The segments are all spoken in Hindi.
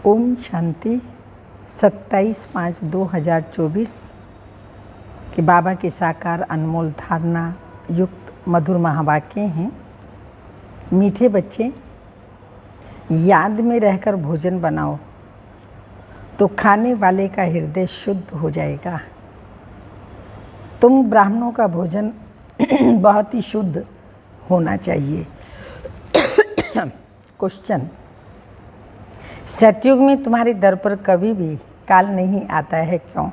ओम शांति 27/5/2024 के बाबा के साकार अनमोल धारणा युक्त मधुर महावाक्य हैं। मीठे बच्चे, याद में रहकर भोजन बनाओ तो खाने वाले का हृदय शुद्ध हो जाएगा। तुम ब्राह्मणों का भोजन बहुत ही शुद्ध होना चाहिए। क्वेश्चन: सतयुग में तुम्हारे दर पर कभी भी काल नहीं आता है, क्यों?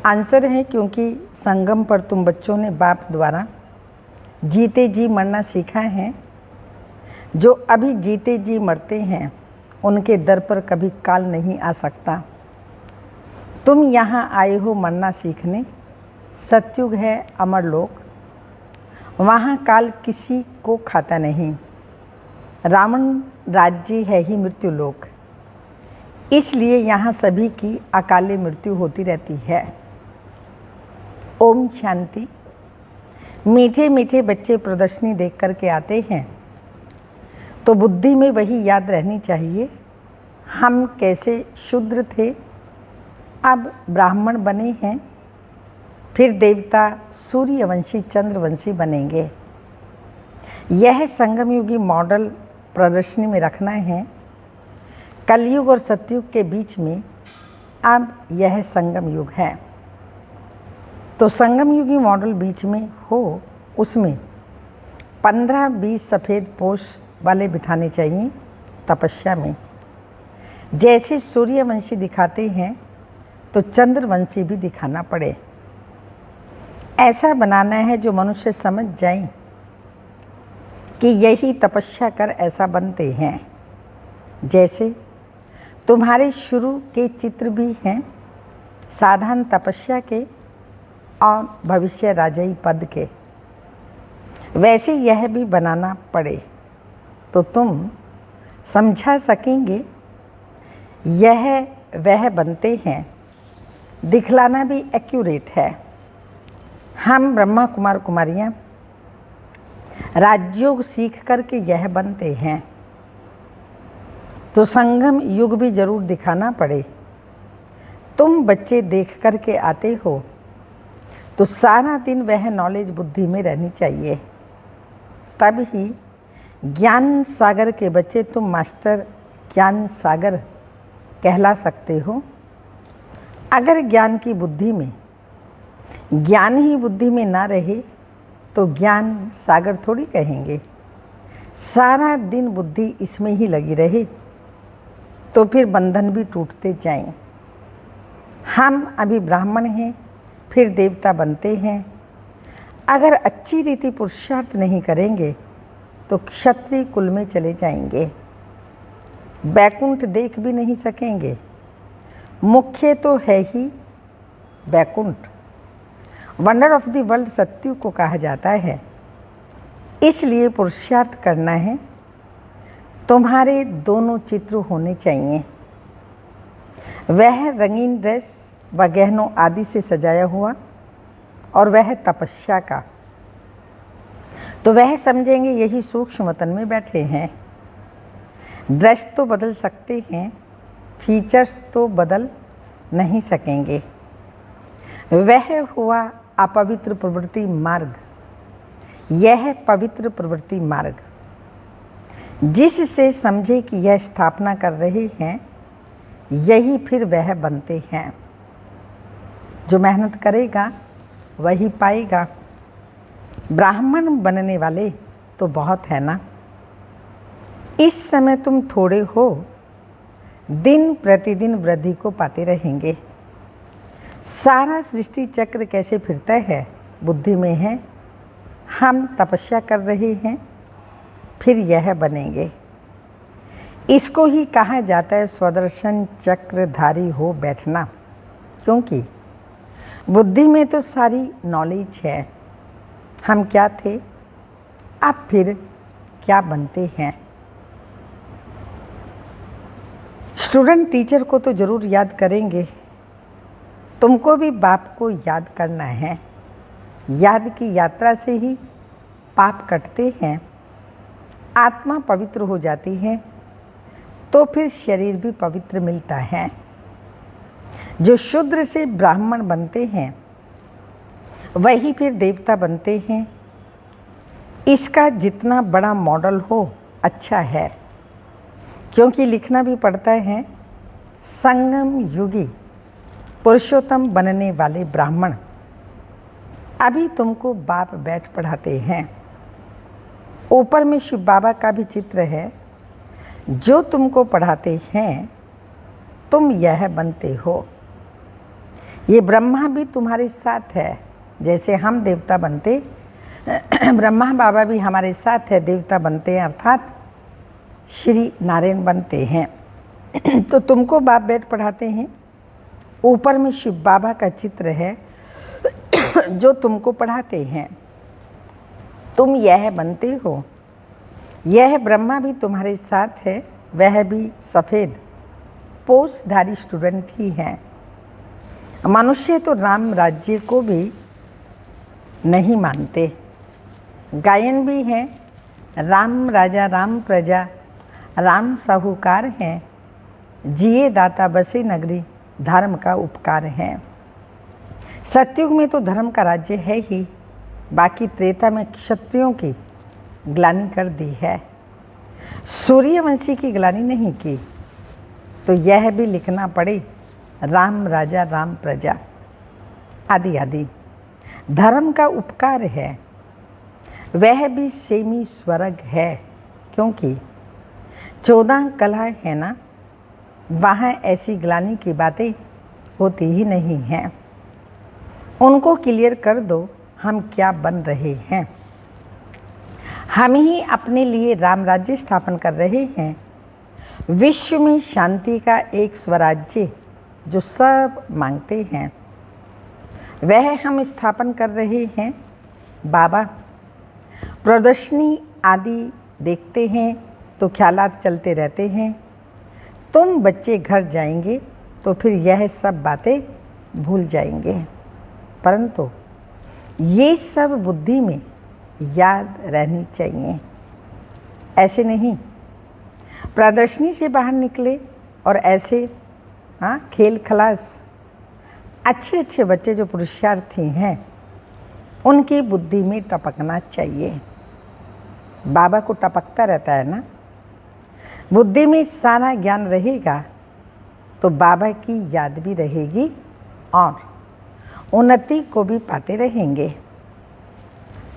आंसर है क्योंकि संगम पर तुम बच्चों ने बाप द्वारा जीते जी मरना सीखा है। जो अभी जीते जी मरते हैं उनके दर पर कभी काल नहीं आ सकता। तुम यहाँ आए हो मरना सीखने। सतयुग है अमर लोक, वहाँ काल किसी को खाता नहीं। रावण राज्य है ही मृत्यु लोक, इसलिए यहाँ सभी की अकाले मृत्यु होती रहती है। ओम शांति। मीठे मीठे बच्चे प्रदर्शनी देख कर के आते हैं तो बुद्धि में वही याद रहनी चाहिए, हम कैसे शूद्र थे, अब ब्राह्मण बने हैं, फिर देवता सूर्यवंशी चंद्रवंशी बनेंगे। यह संगम युगी मॉडल प्रदर्शनी में रखना है। कलयुग और सतयुग के बीच में अब यह संगम युग है, तो संगम युगी मॉडल बीच में हो, उसमें 15-20 सफ़ेद पोष वाले बिठाने चाहिए तपस्या में। जैसे सूर्यवंशी दिखाते हैं तो चंद्रवंशी भी दिखाना पड़े। ऐसा बनाना है जो मनुष्य समझ जाए कि यही तपस्या कर ऐसा बनते हैं। जैसे तुम्हारे शुरू के चित्र भी हैं साधारण तपस्या के और भविष्य राजाई पद के, वैसे यह भी बनाना पड़े तो तुम समझा सकेंगे यह वह बनते हैं। दिखलाना भी एक्यूरेट है। हम ब्रह्मा कुमार कुमारियाँ राजयोग सीख करके यह बनते हैं, तो संगम युग भी जरूर दिखाना पड़े। तुम बच्चे देख करके आते हो तो सारा दिन वह नॉलेज बुद्धि में रहनी चाहिए, तब ही ज्ञान सागर के बच्चे तुम मास्टर ज्ञान सागर कहला सकते हो। अगर ज्ञान की बुद्धि में ज्ञान ही बुद्धि में ना रहे तो ज्ञान सागर थोड़ी कहेंगे। सारा दिन बुद्धि इसमें ही लगी रहे तो फिर बंधन भी टूटते जाएं। हम अभी ब्राह्मण हैं, फिर देवता बनते हैं। अगर अच्छी रीति पुरुषार्थ नहीं करेंगे तो क्षत्रिय कुल में चले जाएंगे, बैकुंठ देख भी नहीं सकेंगे। मुख्य तो है ही Baikunth, wonder of the world सतयुग को कहा जाता है। इसलिए पुरुषार्थ करना है। तुम्हारे दोनों चित्र होने चाहिए, वह रंगीन ड्रेस व गहनों आदि से सजाया हुआ और वह तपस्या का, तो वह समझेंगे यही सूक्ष्म वतन में बैठे हैं। ड्रेस तो बदल सकते हैं, फीचर्स तो बदल नहीं सकेंगे। वह हुआ अपवित्र प्रवृत्ति मार्ग, यह पवित्र प्रवृत्ति मार्ग। जिससे समझे कि यह स्थापना कर रहे हैं, यही फिर वह बनते हैं। जो मेहनत करेगा वही पाएगा। ब्राह्मण बनने वाले तो बहुत है ना। इस समय तुम थोड़े हो, दिन प्रतिदिन वृद्धि को पाते रहेंगे। सारा सृष्टि चक्र कैसे फिरता है बुद्धि में है। हम तपस्या कर रहे हैं, फिर यह बनेंगे। इसको ही कहा जाता है स्वदर्शन चक्रधारी हो बैठना, क्योंकि बुद्धि में तो सारी नॉलेज है। हम क्या थे, अब फिर क्या बनते हैं। स्टूडेंट टीचर को तो जरूर याद करेंगे, तुमको भी बाप को याद करना है। याद की यात्रा से ही पाप कटते हैं, आत्मा पवित्र हो जाती है। तो फिर शरीर भी पवित्र मिलता है। जो शूद्र से ब्राह्मण बनते हैं वही फिर देवता बनते हैं। इसका जितना बड़ा मॉडल हो अच्छा है, क्योंकि लिखना भी पड़ता है, संगम युगी पुरुषोत्तम बनने वाले ब्राह्मण। अभी तुमको बाप बैठ पढ़ाते हैं। ऊपर में शिव बाबा का भी चित्र है। जो तुमको पढ़ाते हैं तुम यह बनते हो। ये ब्रह्मा भी तुम्हारे साथ है। जैसे हम देवता बनते, ब्रह्मा बाबा भी हमारे साथ है, देवता बनते हैं, अर्थात श्री नारायण बनते हैं। तो तुमको बाप बैठ पढ़ाते हैं। ऊपर में शिव बाबा का चित्र है जो तुमको पढ़ाते हैं। तुम यह बनते हो। यह ब्रह्मा भी तुम्हारे साथ है, वह भी सफ़ेद पोषधारी स्टूडेंट ही है। मनुष्य तो राम राज्य को भी नहीं मानते। गायन भी है, राम राजा राम प्रजा राम साहूकार हैं, जिए दाता बसे नगरी धर्म का उपकार है। सतयुग में तो धर्म का राज्य है ही, बाकी त्रेता में क्षत्रियों की ग्लानि कर दी है, सूर्यवंशी की ग्लानि नहीं की। तो यह भी लिखना पड़े, राम राजा राम प्रजा आदि आदि धर्म का उपकार है। वह भी सेमी स्वर्ग है, क्योंकि 14 कला है ना, वहाँ ऐसी ग्लानि की बातें होती ही नहीं हैं। उनको क्लियर कर दो हम क्या बन रहे हैं। हम ही अपने लिए राम राज्य स्थापन कर रहे हैं। विश्व में शांति का एक स्वराज्य जो सब मांगते हैं वह हम स्थापन कर रहे हैं। बाबा प्रदर्शनी आदि देखते हैं तो ख्यालात चलते रहते हैं। तुम बच्चे घर जाएंगे तो फिर यह सब बातें भूल जाएंगे, परंतु ये सब बुद्धि में याद रहनी चाहिए। ऐसे नहीं प्रदर्शनी से बाहर निकले और ऐसे खेल खलास। अच्छे अच्छे बच्चे जो पुरुषार्थी हैं उनकी बुद्धि में टपकना चाहिए। बाबा को टपकता रहता है ना, बुद्धि में सारा ज्ञान रहेगा तो बाबा की याद भी रहेगी और उन्नति को भी पाते रहेंगे।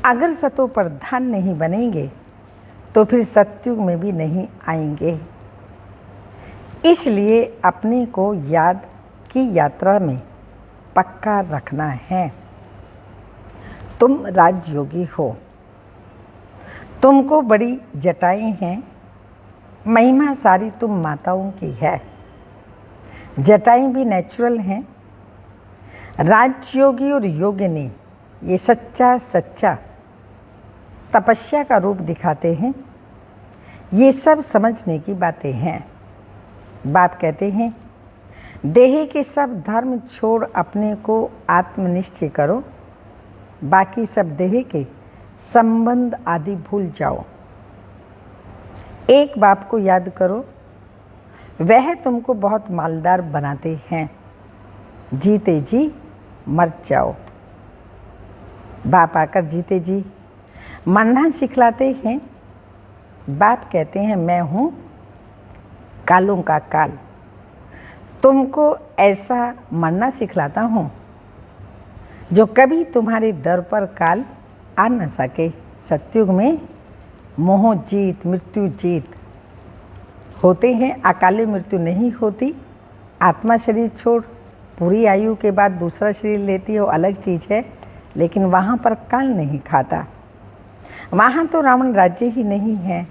अगर सतो प्रधान नहीं बनेंगे तो फिर सतयुग में भी नहीं आएंगे। इसलिए अपने को याद की यात्रा में पक्का रखना है। तुम राजयोगी हो, तुमको बड़ी जटाएं हैं, महिमा सारी तुम माताओं की है। जटाएं भी नेचुरल हैं। राजयोगी और योगिनी ये सच्चा सच्चा तपस्या का रूप दिखाते हैं। ये सब समझने की बातें हैं। बाप कहते हैं देह के सब धर्म छोड़ अपने को आत्मनिश्चय करो, बाकी सब देह के संबंध आदि भूल जाओ। एक बाप को याद करो, वह तुमको बहुत मालदार बनाते हैं। जीते जी मर जाओ। बाप आकर जीते जी मरना सिखलाते हैं। बाप कहते हैं मैं हूँ कालों का काल, तुमको ऐसा मरना सिखलाता हूँ जो कभी तुम्हारे दर पर काल आ न सके। सतयुग में मोह जीत मृत्यु जीत होते हैं, अकाले मृत्यु नहीं होती। आत्मा शरीर छोड़ पूरी आयु के बाद दूसरा शरीर लेती है, वो अलग चीज़ है, लेकिन वहाँ पर काल नहीं खाता। वहाँ तो रावण राज्य ही नहीं है।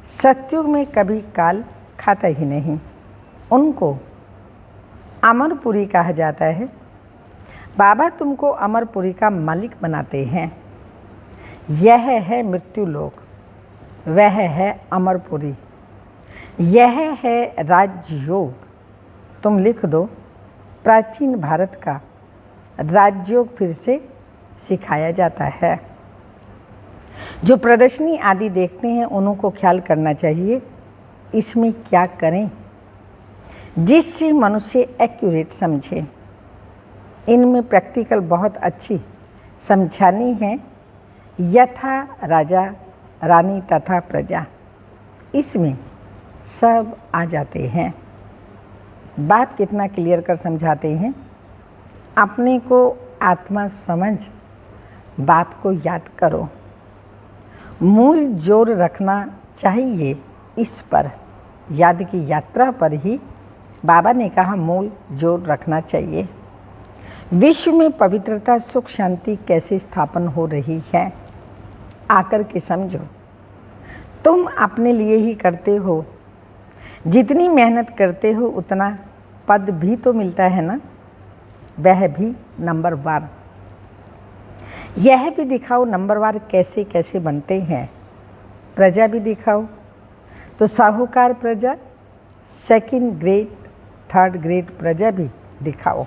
सतयुग में कभी काल खाता ही नहीं। उनको अमरपुरी कहा जाता है। बाबा तुमको अमरपुरी का मालिक बनाते हैं। यह है मृत्यु लोक, वह है अमरपुरी, यह है राजयोग। तुम लिख दो, प्राचीन भारत का राजयोग फिर से सिखाया जाता है। जो प्रदर्शनी आदि देखते हैं उनको ख्याल करना चाहिए। इसमें क्या करें जिससे मनुष्य एक्यूरेट समझे। इनमें प्रैक्टिकल बहुत अच्छी समझानी है, यथा राजा रानी तथा प्रजा, इसमें सब आ जाते हैं। बाप कितना क्लियर कर समझाते हैं। अपने को आत्मा समझ बाप को याद करो। मूल जोर रखना चाहिए इस पर, याद की यात्रा पर ही बाबा ने कहा मूल जोर रखना चाहिए। विश्व में पवित्रता सुख शांति कैसे स्थापन हो रही है, आकर के समझो। तुम अपने लिए ही करते हो, जितनी मेहनत करते हो उतना पद भी तो मिलता है ना, वह भी नंबरवार। यह भी दिखाओ नंबरवार कैसे कैसे बनते हैं। प्रजा भी दिखाओ, तो साहूकार प्रजा, सेकंड ग्रेड, थर्ड ग्रेड प्रजा भी दिखाओ।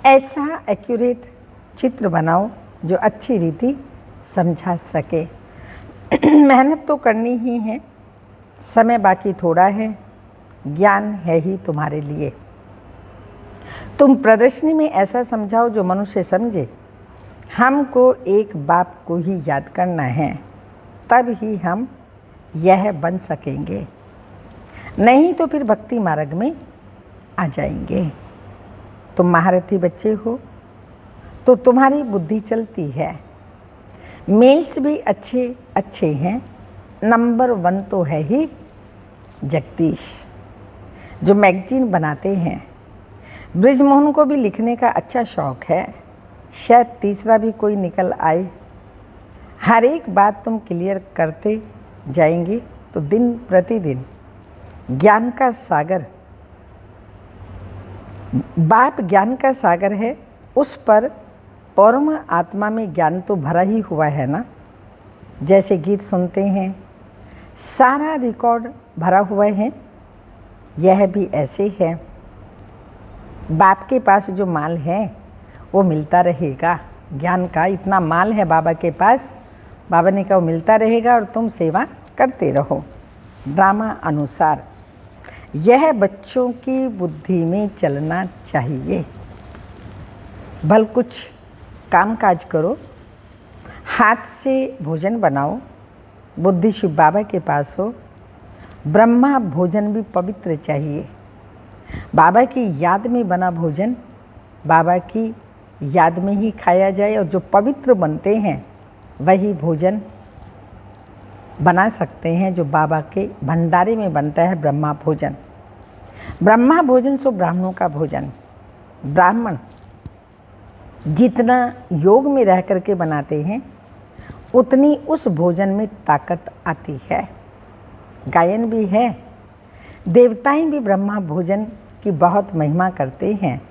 ऐसा एक्यूरेट चित्र बनाओ जो अच्छी रीति समझा सके। मेहनत तो करनी ही है, समय बाकी थोड़ा है, ज्ञान है ही तुम्हारे लिए। तुम प्रदर्शनी में ऐसा समझाओ जो मनुष्य समझे। हमको एक बाप को ही याद करना है, तब ही हम यह बन सकेंगे, नहीं तो फिर भक्ति मार्ग में आ जाएंगे। तुम महारथी बच्चे हो तो तुम्हारी बुद्धि चलती है। मेल्स भी अच्छे अच्छे हैं, नंबर 1 तो है ही जगदीश जो मैगजीन बनाते हैं। ब्रिजमोहन को भी लिखने का अच्छा शौक है, शायद तीसरा भी कोई निकल आए। हर एक बात तुम क्लियर करते जाएंगे तो दिन प्रतिदिन ज्ञान का सागर, बाप ज्ञान का सागर है, उस पर परम आत्मा में ज्ञान तो भरा ही हुआ है ना। जैसे गीत सुनते हैं, सारा रिकॉर्ड भरा हुआ है, यह भी ऐसे है। बाप के पास जो माल है वो मिलता रहेगा। ज्ञान का इतना माल है बाबा के पास, बाबा ने कहा वो मिलता रहेगा और तुम सेवा करते रहो। ड्रामा अनुसार यह बच्चों की बुद्धि में चलना चाहिए। भल कुछ काम काज करो, हाथ से भोजन बनाओ, बुद्धि शिव बाबा के पास हो। ब्रह्मा भोजन भी पवित्र चाहिए। बाबा की याद में बना भोजन बाबा की याद में ही खाया जाए, और जो पवित्र बनते हैं वही भोजन बना सकते हैं जो बाबा के भंडारे में बनता है। ब्रह्मा भोजन, ब्रह्मा भोजन सो ब्राह्मणों का भोजन। ब्राह्मण जितना योग में रह करके बनाते हैं उतनी उस भोजन में ताकत आती है। गायन भी है, देवताएं भी ब्रह्मा भोजन की बहुत महिमा करते हैं,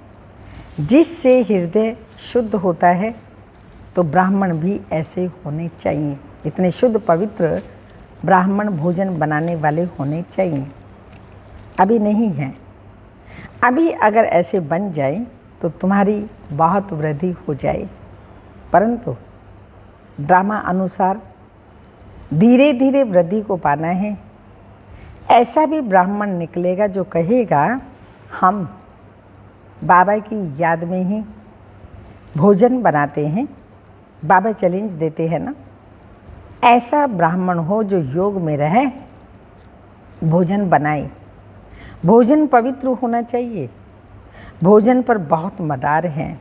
जिससे हृदय शुद्ध होता है। तो ब्राह्मण भी ऐसे होने चाहिए, इतने शुद्ध पवित्र ब्राह्मण भोजन बनाने वाले होने चाहिए। अभी नहीं है, अभी अगर ऐसे बन जाए तो तुम्हारी बहुत वृद्धि हो जाए, परंतु ड्रामा अनुसार धीरे धीरे वृद्धि को पाना है। ऐसा भी ब्राह्मण निकलेगा जो कहेगा हम बाबा की याद में ही भोजन बनाते हैं, बाबा चैलेंज देते हैं ना। ऐसा ब्राह्मण हो जो योग में रहे, भोजन बनाए। भोजन पवित्र होना चाहिए। भोजन पर बहुत मदार है,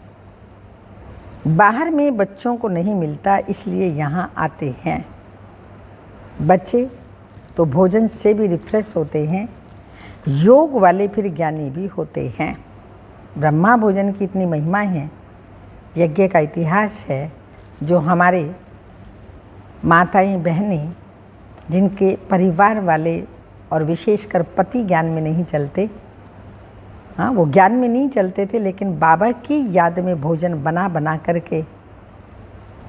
बाहर में बच्चों को नहीं मिलता, इसलिए यहाँ आते हैं। बच्चे तो भोजन से भी रिफ्रेश होते हैं, योग वाले फिर ज्ञानी भी होते हैं। ब्रह्मा भोजन की इतनी महिमा है, यज्ञ का इतिहास है, जो हमारे माताएं बहनें जिनके परिवार वाले और विशेषकर पति ज्ञान में नहीं चलते, हाँ वो ज्ञान में नहीं चलते थे, लेकिन बाबा की याद में भोजन बना बना करके,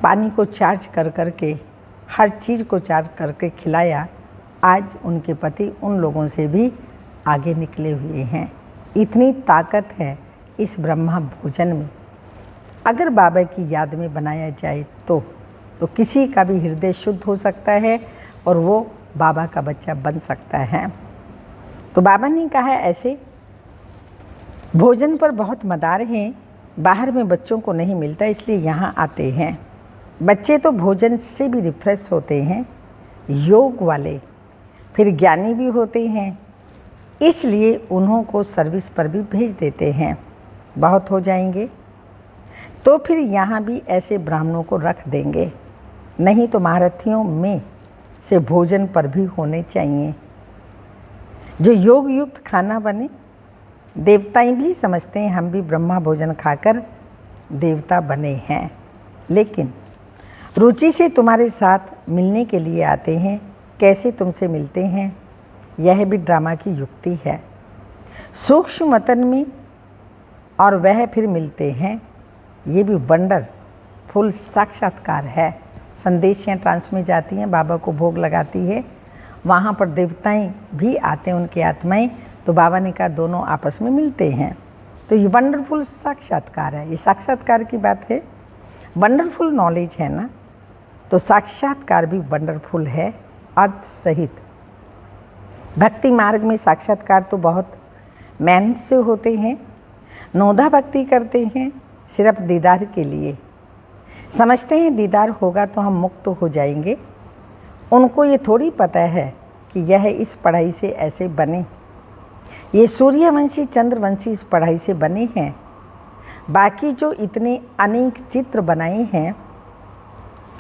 पानी को चार्ज कर करके, हर चीज़ को चार्ज करके खिलाया। आज उनके पति उन लोगों से भी आगे निकले हुए हैं। इतनी ताकत है इस ब्रह्मा भोजन में। अगर बाबा की याद में बनाया जाए तो किसी का भी हृदय शुद्ध हो सकता है और वो बाबा का बच्चा बन सकता है। तो बाबा ने कहा ऐसे भोजन पर बहुत मदार है, बाहर में बच्चों को नहीं मिलता, इसलिए यहाँ आते हैं। बच्चे तो भोजन से भी रिफ्रेश होते हैं, योग वाले फिर ज्ञानी भी होते हैं, इसलिए उन्हों को सर्विस पर भी भेज देते हैं। बहुत हो जाएंगे तो फिर यहाँ भी ऐसे ब्राह्मणों को रख देंगे, नहीं तो महारथियों में से भोजन पर भी होने चाहिए जो योग युक्त खाना बने। देवताएं भी समझते हैं हम भी ब्रह्मा भोजन खाकर देवता बने हैं, लेकिन रुचि से तुम्हारे साथ मिलने के लिए आते हैं। कैसे तुमसे मिलते हैं, यह भी ड्रामा की युक्ति है। सूक्ष्म मतन में और वह फिर मिलते हैं, ये भी वंडरफुल साक्षात्कार है। संदेशें ट्रांसमिट जाती हैं, बाबा को भोग लगाती है, वहाँ पर देवताएं भी आते हैं, उनकी आत्माएं। तो बाबा ने कहा दोनों आपस में मिलते हैं। तो ये वंडरफुल साक्षात्कार है, ये साक्षात्कार की बात है। वंडरफुल नॉलेज है ना, तो साक्षात्कार भी वंडरफुल है अर्थ सहित। भक्ति मार्ग में साक्षात्कार तो बहुत मेहनत से होते हैं। नोधा भक्ति करते हैं सिर्फ दीदार के लिए, समझते हैं दीदार होगा तो हम मुक्त हो जाएंगे। उनको ये थोड़ी पता है कि यह इस पढ़ाई से ऐसे बने, ये सूर्यवंशी चंद्रवंशी इस पढ़ाई से बने हैं। बाकी जो इतने अनेक चित्र बनाए हैं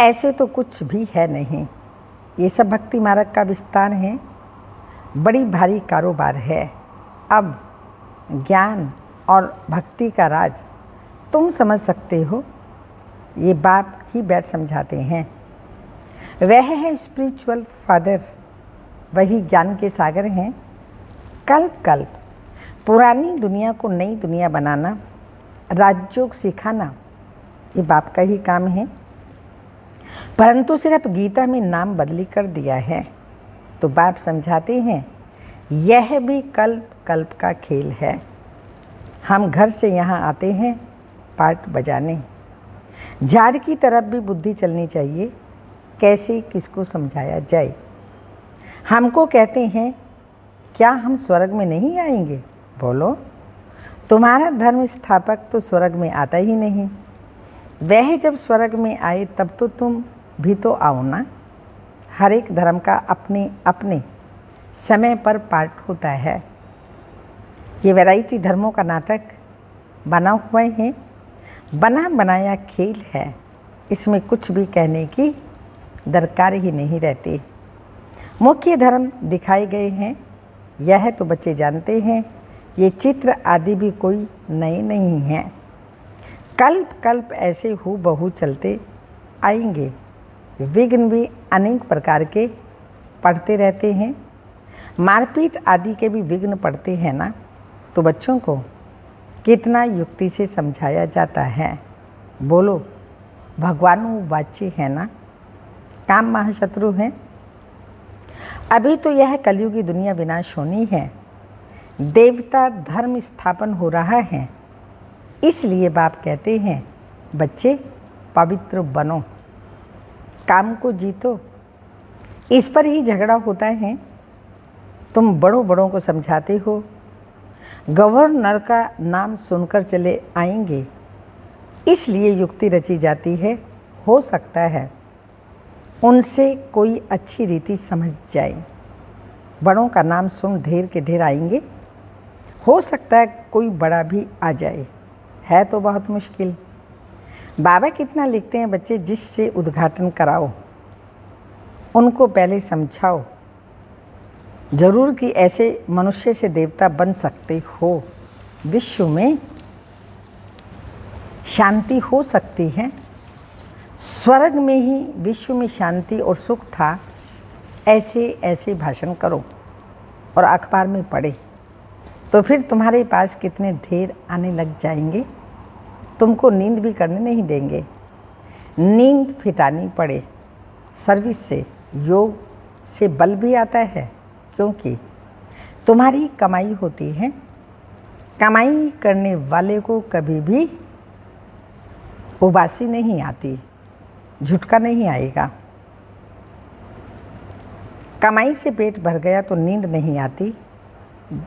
ऐसे तो कुछ भी है नहीं। ये सब भक्ति मार्ग का विस्तार है, बड़ी भारी कारोबार है। अब ज्ञान और भक्ति का राज तुम समझ सकते हो, ये बाप ही बैठ समझाते हैं। वह है स्पिरिचुअल फादर, वही ज्ञान के सागर हैं। कल्प कल्प पुरानी दुनिया को नई दुनिया बनाना, राजयोग सिखाना, ये बाप का ही काम है। परंतु सिर्फ गीता में नाम बदली कर दिया है। तो बाप समझाते हैं यह भी कल्प कल्प का खेल है। हम घर से यहाँ आते हैं पार्ट बजाने, झाड़ की तरफ भी बुद्धि चलनी चाहिए, कैसे किसको समझाया जाए। हमको कहते हैं क्या हम स्वर्ग में नहीं आएंगे? बोलो, तुम्हारा धर्म स्थापक तो स्वर्ग में आता ही नहीं। वह जब स्वर्ग में आए तब तो तुम भी तो आओ ना। हर एक धर्म का अपने अपने समय पर पार्ट होता है। ये वैरायटी धर्मों का नाटक बना हुआ है, बना बनाया खेल है। इसमें कुछ भी कहने की दरकार ही नहीं रहती। मुख्य धर्म दिखाए गए हैं, यह तो बच्चे जानते हैं। ये चित्र आदि भी कोई नए नहीं हैं। कल्प कल्प ऐसे हूबहू चलते आएंगे। विघ्न भी अनेक प्रकार के पढ़ते रहते हैं। मारपीट आदि के भी विघ्न पड़ते हैं ना, तो बच्चों को कितना युक्ति से समझाया जाता है। बोलो, भगवानुवाच्य है ना, काम महाशत्रु हैं। अभी तो यह कलयुगी दुनिया विनाश होनी है, देवता धर्म स्थापन हो रहा है। इसलिए बाप कहते हैं बच्चे पवित्र बनो, काम को जीतो। इस पर ही झगड़ा होता है। तुम बड़ों बड़ों को समझाते हो, गवर्नर का नाम सुनकर चले आएंगे, इसलिए युक्ति रची जाती है। हो सकता है उनसे कोई अच्छी रीति समझ जाए। बड़ों का नाम सुन ढेर के ढेर आएंगे, हो सकता है कोई बड़ा भी आ जाए, है तो बहुत मुश्किल। बाबा कितना लिखते हैं, बच्चे जिससे उद्घाटन कराओ उनको पहले समझाओ जरूर कि ऐसे मनुष्य से देवता बन सकते हो, विश्व में शांति हो सकती है। स्वर्ग में ही विश्व में शांति और सुख था, ऐसे ऐसे भाषण करो और अखबार में पढ़े, तो फिर तुम्हारे पास कितने ढेर आने लग जाएंगे। तुमको नींद भी करने नहीं देंगे, नींद फिटानी पड़े। सर्विस से, योग से बल भी आता है, क्योंकि तुम्हारी कमाई होती है। कमाई करने वाले को कभी भी उबासी नहीं आती, झुटका नहीं आएगा। कमाई से पेट भर गया तो नींद नहीं आती,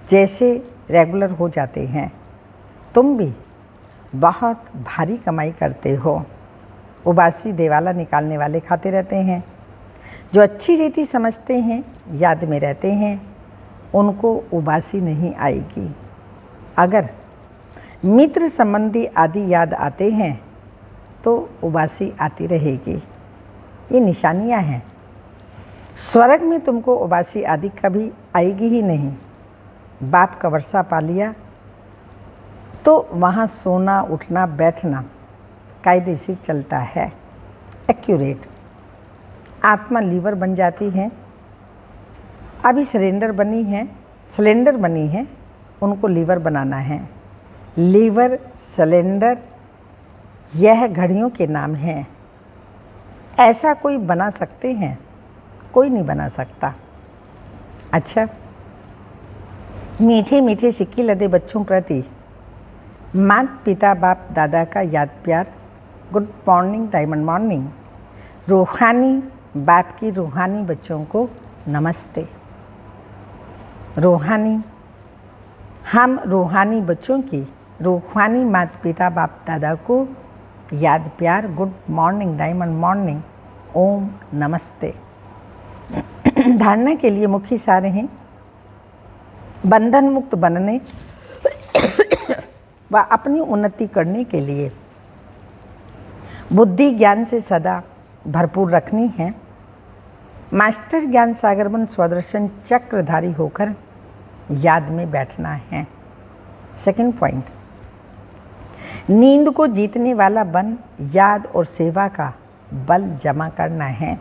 जैसे रेगुलर हो जाते हैं। तुम भी बहुत भारी कमाई करते हो। उबासी देवाला निकालने वाले खाते रहते हैं। जो अच्छी रीति समझते हैं, याद में रहते हैं, उनको उबासी नहीं आएगी। अगर मित्र संबंधी आदि याद आते हैं तो उबासी आती रहेगी। ये निशानियां हैं। स्वर्ग में तुमको उबासी आदि कभी आएगी ही नहीं। बाप का वर्षा पा लिया तो वहाँ सोना उठना बैठना कायदे से चलता है, एक्यूरेट। आत्मा लीवर बन जाती है। अभी सिलेंडर बनी है, उनको लीवर बनाना है। लीवर, सिलेंडर, यह घड़ियों के नाम हैं। ऐसा कोई बना सकते हैं? कोई नहीं बना सकता। अच्छा, मीठे मीठे सिक्के लदे बच्चों प्रति माता पिता बाप दादा का याद प्यार। Good morning, diamond morning. रूहानी बाप की रूहानी बच्चों को नमस्ते। रूहानी, हम रूहानी बच्चों की रूहानी माता पिता बाप दादा को याद प्यार। गुड मॉर्निंग, डायमंड मॉर्निंग, ओम नमस्ते। धारणा के लिए मुख्य सार हैं बंधन मुक्त बनने व अपनी उन्नति करने के लिए बुद्धि ज्ञान से सदा भरपूर रखनी है। मास्टर ज्ञान सागर बन स्वदर्शन चक्रधारी होकर याद में बैठना है। सेकंड पॉइंट, नींद को जीतने वाला बन याद और सेवा का बल जमा करना है।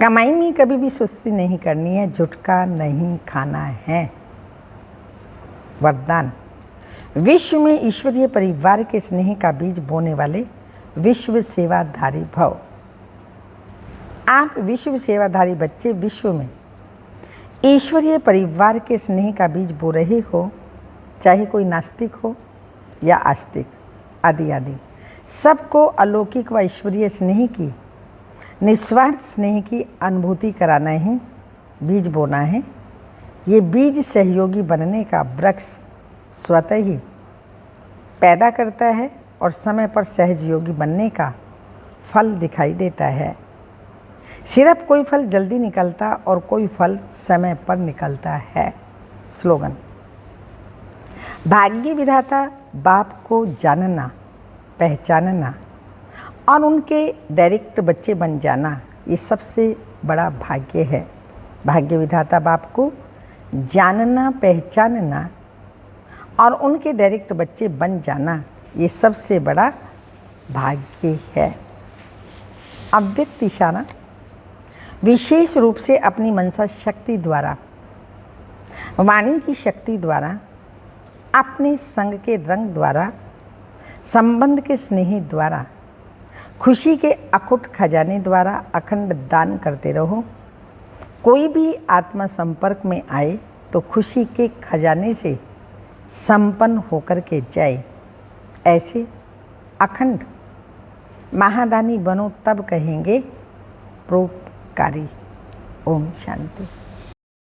कमाई में कभी भी सुस्ती नहीं करनी है, झुटका नहीं खाना है। वरदान, विश्व में ईश्वरीय परिवार के स्नेह का बीज बोने वाले विश्व सेवाधारी भव। आप विश्व सेवाधारी बच्चे विश्व में ईश्वरीय परिवार के स्नेह का बीज बो रहे हो, चाहे कोई नास्तिक हो या आस्तिक आदि आदि। सबको अलौकिक व ईश्वरीय स्नेह की, निस्वार्थ स्नेह की अनुभूति कराना ही बीज बोना है। ये बीज सहयोगी बनने का वृक्ष स्वतः ही पैदा करता है और समय पर सहयोगी बनने का फल दिखाई देता है। सिर्फ कोई फल जल्दी निकलता और कोई फल समय पर निकलता है। स्लोगन, भाग्य विधाता बाप को जानना, पहचानना और उनके डायरेक्ट बच्चे बन जाना, ये सबसे बड़ा भाग्य है। भाग्य विधाता बाप को जानना, पहचानना और उनके डायरेक्ट बच्चे बन जाना, ये सबसे बड़ा भाग्य है। अव्यक्त इशारा, विशेष रूप से अपनी मनसा शक्ति द्वारा, वाणी की शक्ति द्वारा, अपने संग के रंग द्वारा, संबंध के स्नेही द्वारा, खुशी के अखुट खजाने द्वारा अखंड दान करते रहो। कोई भी आत्मा संपर्क में आए तो खुशी के खजाने से संपन्न होकर के जाए। ऐसे अखंड महादानी बनो, तब कहेंगे परोपकारी। ओम शांति।